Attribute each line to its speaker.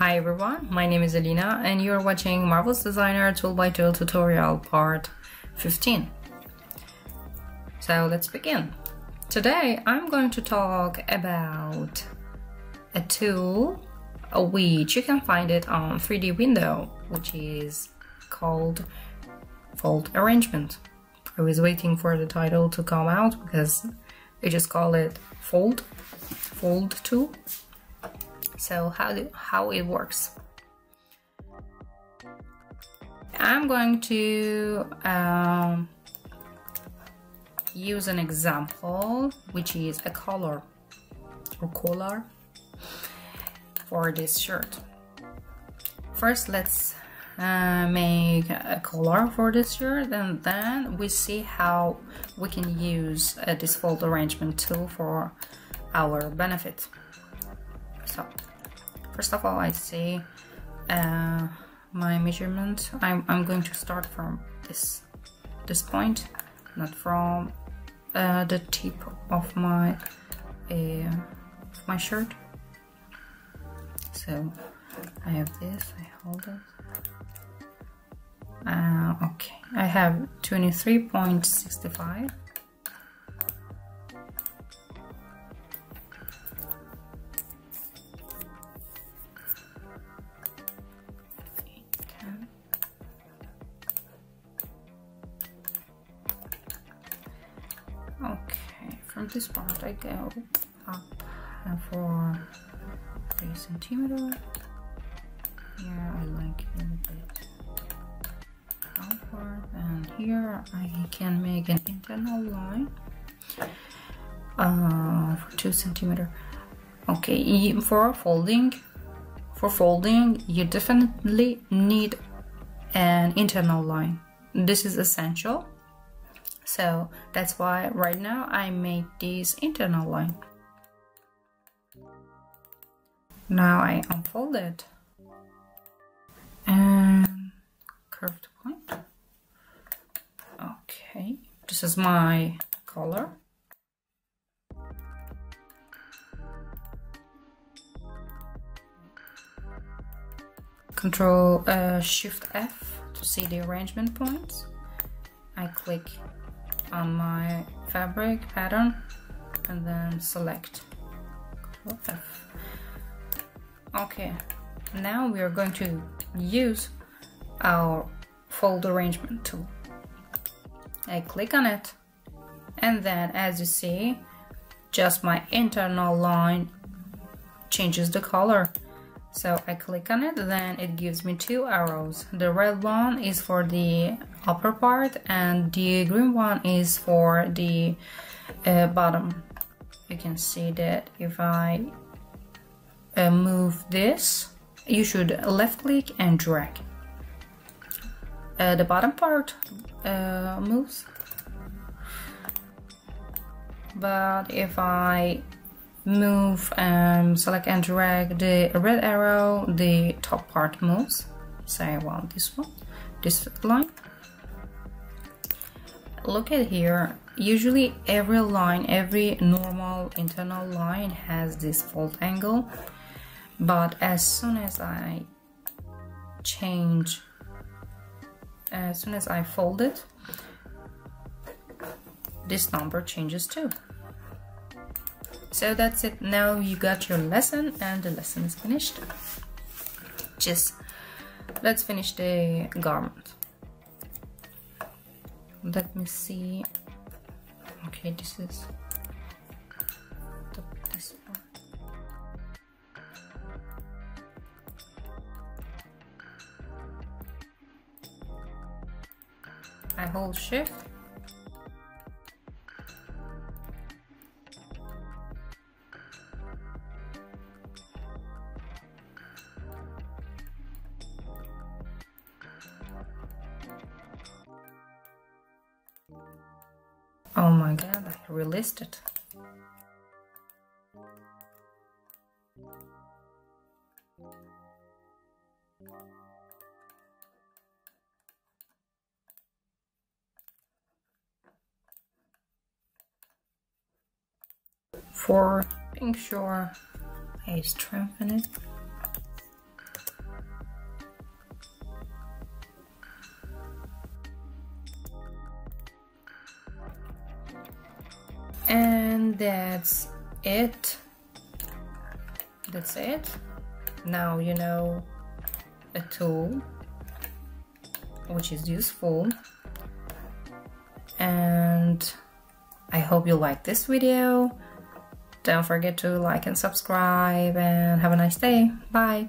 Speaker 1: Hi everyone, my name is Alina and you're watching Marvelous Designer Tool by Tool tutorial part 15. So let's begin. Today I'm going to talk about a tool which you can find it on 3D window, which is called Fold Arrangement. I was waiting for the title to come out because I just call it Fold tool. So how it works. I'm going to use an example, which is a collar for this shirt. First, let's make a collar for this shirt, and then we see how we can use this fold arrangement tool for our benefit. So first of all, I see my measurement. I'm going to start from this point, not from the tip of my shirt. So I have this. I hold it. Okay, I have 23.65. Okay, from this part I go up for 3 centimeters. Here I like it a bit outward, and here I can make an internal line for 2 centimeters. Okay, for folding you definitely need an internal line. This is essential. So that's why right now I made this internal line. Now I unfold it and curved point. Okay, this is my collar. Control Shift F to see the arrangement points. I click on my fabric pattern and then select Control F. Okay, now we are going to use our fold arrangement tool. I click on it, and then as you see, just my internal line changes the color. So I click on it, then it gives me 2 arrows. The red one is for the upper part and the green one is for the bottom. You can see that if I move this, you should left click and drag. The bottom part moves, but if I move and select and drag the red arrow, the top part moves. So I want this one, this line. Look at here, usually every line, every normal internal line has this fold angle, but as soon as I fold it, this number changes too. So that's it. Now you got your lesson and the lesson is finished. Just let's finish the garment. Let me see. Okay, this is this part. I hold Shift. Oh my god, I released it. For being sure, I strengthen it. And that's it. That's it. Now you know a tool which is useful, and I hope you like this video. Don't forget to like and subscribe, and have a nice day. Bye.